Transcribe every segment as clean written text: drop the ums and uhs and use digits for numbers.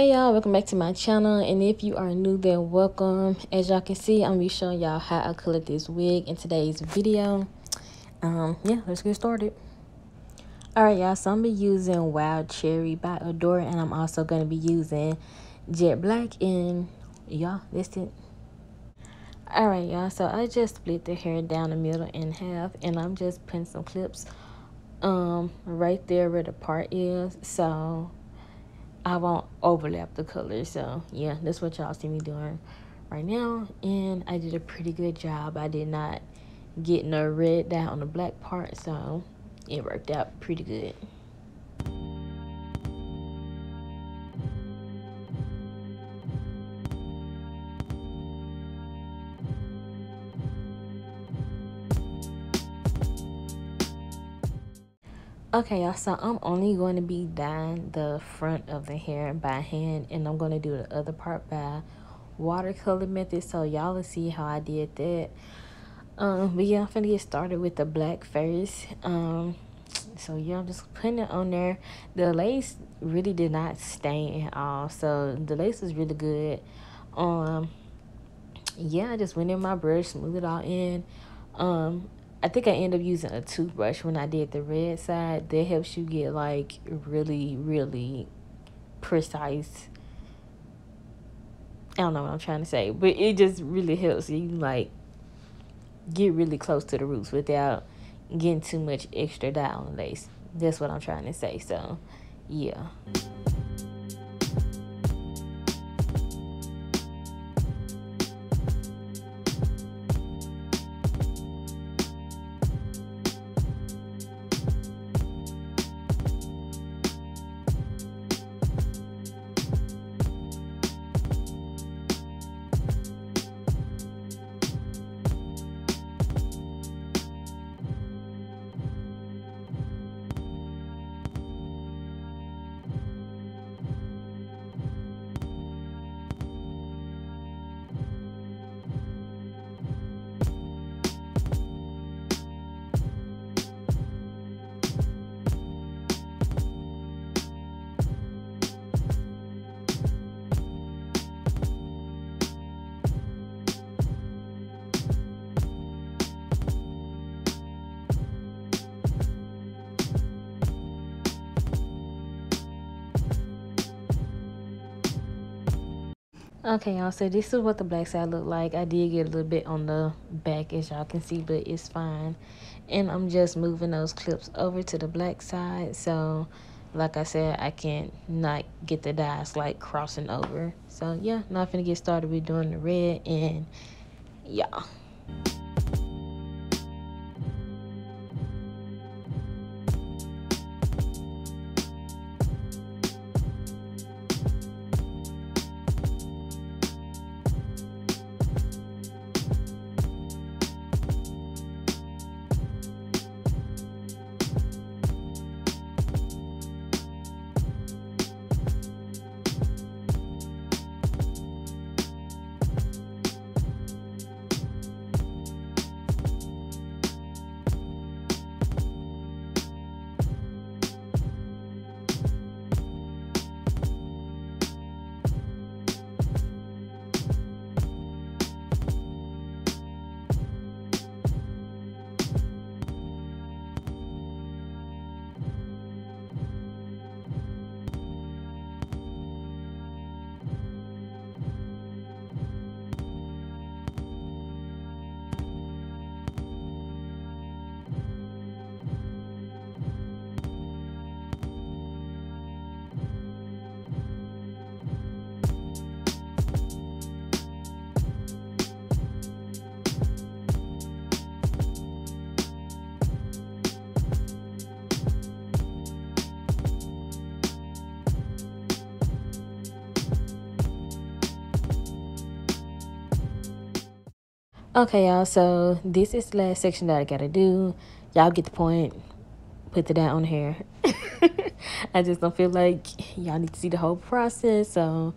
Hey y'all, welcome back to my channel, and if you are new, then welcome. As y'all can see, I'm gonna be showing y'all how I colored this wig in today's video. Yeah, let's get started. Alright y'all, so I'm gonna be using Wild Cherry by Adore, and I'm also gonna be using Jet Black, and y'all, that's it. Alright y'all, so I just split the hair down the middle in half, and I'm just putting some clips right there where the part is, so I won't overlap the colors. So yeah, that's what y'all see me doing right now, and I did a pretty good job. I did not get no red dye on the black part, so it worked out pretty good. Okay y'all, so I'm only going to be dyeing the front of the hair by hand, and I'm going to do the other part by watercolor method, so y'all will see how I did that. But yeah, I'm finna get started with the black first. So yeah, I'm just putting it on there. The lace really did not stain at all, so the lace is really good. Yeah, I just went in my brush, smooth it all in. I think I ended up using a toothbrush when I did the red side. That helps you get like really precise. I don't know what I'm trying to say, but it just really helps you like get really close to the roots without getting too much extra dye on the lace. That's what I'm trying to say. So yeah. Okay y'all, so this is what the black side looked like. I did get a little bit on the back, as y'all can see, but it's fine. And I'm just moving those clips over to the black side, so like I said, I can't not get the dyes like crossing over. So yeah, now I'm finna get started with doing the red, and yeah. Okay y'all, so this is the last section that I gotta do. Y'all get the point. Put the dye on hair. I just don't feel like y'all need to see the whole process, so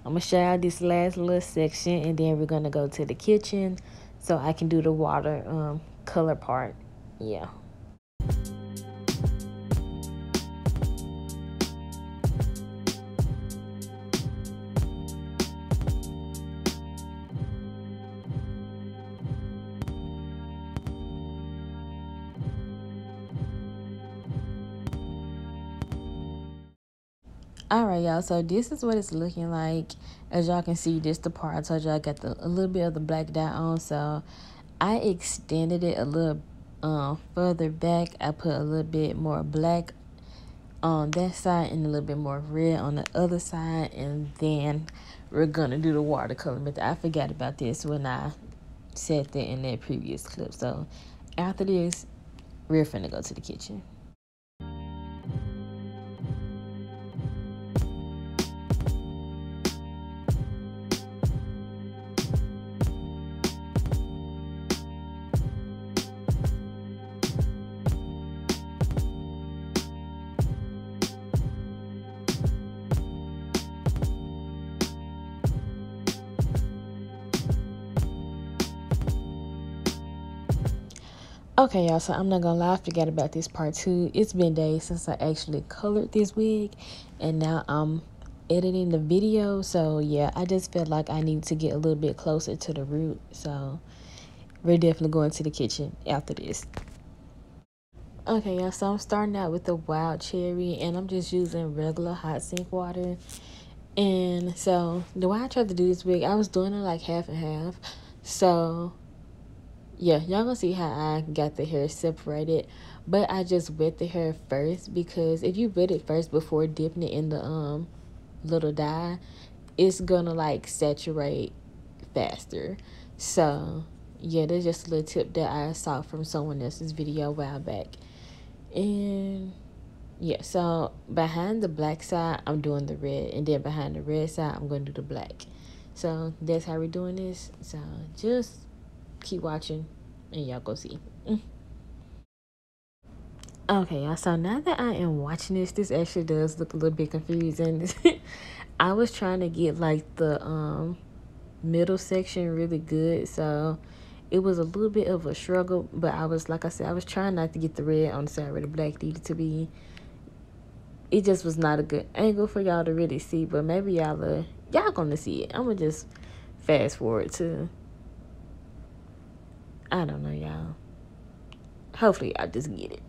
I'm gonna show y'all this last little section, and then we're gonna go to the kitchen so I can do the water color part. Yeah. All right, y'all, so this is what it's looking like. As y'all can see, this the part I told you I got a little bit of the black dye on, so I extended it a little further back. I put a little bit more black on that side and a little bit more red on the other side, and then we're gonna do the watercolor method. I forgot about this when I said that in that previous clip. So after this, we're finna go to the kitchen. Okay, y'all, so I'm not gonna lie, I forgot about this part too. It's been days since I actually colored this wig, and now I'm editing the video. So yeah, I just felt like I need to get a little bit closer to the root. So we're definitely going to the kitchen after this. Okay, y'all, so I'm starting out with the wild cherry, and I'm just using regular hot sink water. And so the way I tried to do this wig, I was doing it like half and half. So yeah, y'all gonna see how I got the hair separated, but I just wet the hair first, because if you wet it first before dipping it in the little dye, it's gonna like saturate faster. So yeah, there's just a little tip that I saw from someone else's video a while back. And yeah, so behind the black side I'm doing the red, and then behind the red side I'm gonna do the black. So that's how we're doing this. So just keep watching and y'all go see. Okay, y'all, so now that I am watching this actually does look a little bit confusing. I was trying to get like the middle section really good, so it was a little bit of a struggle, but I was, like I said, I was trying not to get the red on the side where the black needed to be. It just was not a good angle for y'all to really see, but maybe y'all gonna see it. I'm gonna just fast forward to, I don't know, y'all. Hopefully I just get it.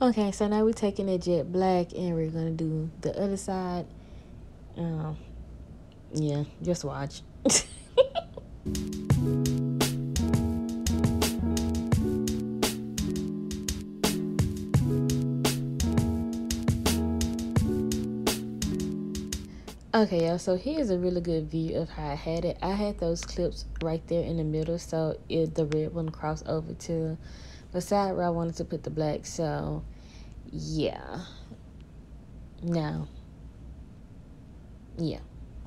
Okay, so now we're taking the jet black and we're gonna do the other side. Yeah, just watch. Okay, y'all, so here's a really good view of how I had it. I had those clips right there in the middle, so the red one crossed over to the side where I wanted to put the black. So yeah, now yeah,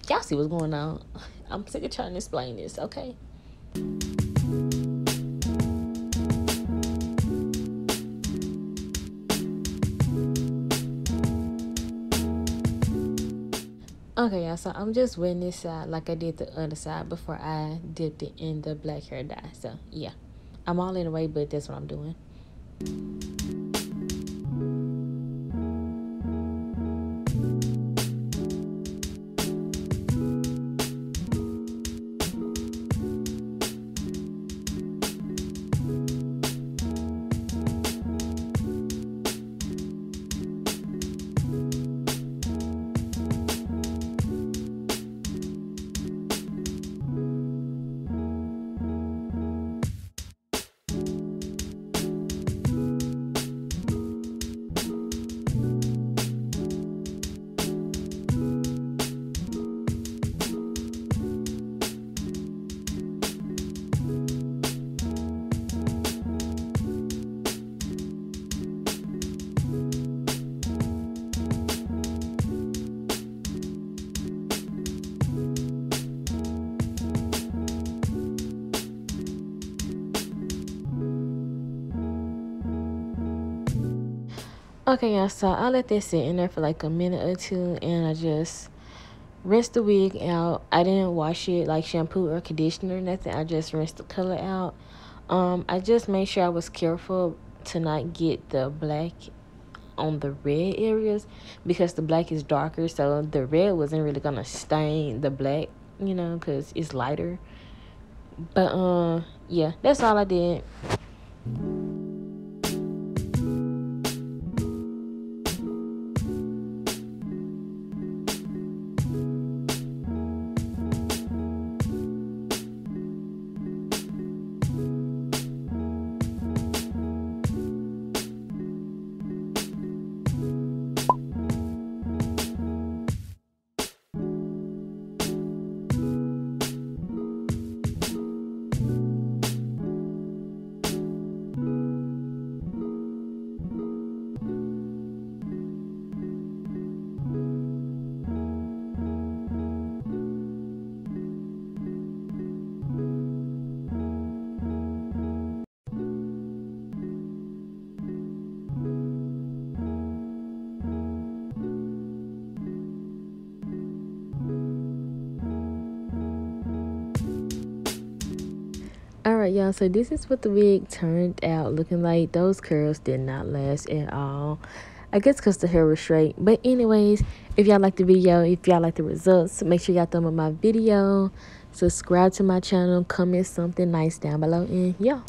y'all see what's going on. I'm sick of trying to explain this. Okay. Okay, y'all, so I'm just wetting this side like I did the other side before I dipped it in the black hair dye. So yeah, I'm all in the way, but that's what I'm doing. Okay, y'all, so I let this sit in there for like a minute or two, and I just rinsed the wig out. I didn't wash it like shampoo or conditioner or nothing. I just rinsed the color out. I just made sure I was careful to not get the black on the red areas, because the black is darker, so the red wasn't really gonna stain the black, because it's lighter. But yeah, that's all I did. All right, y'all, so this is what the wig turned out looking like. Those curls did not last at all, I guess because the hair was straight. But anyways, if y'all like the video, if y'all like the results, make sure y'all thumb up my video, subscribe to my channel, comment something nice down below, and yeah.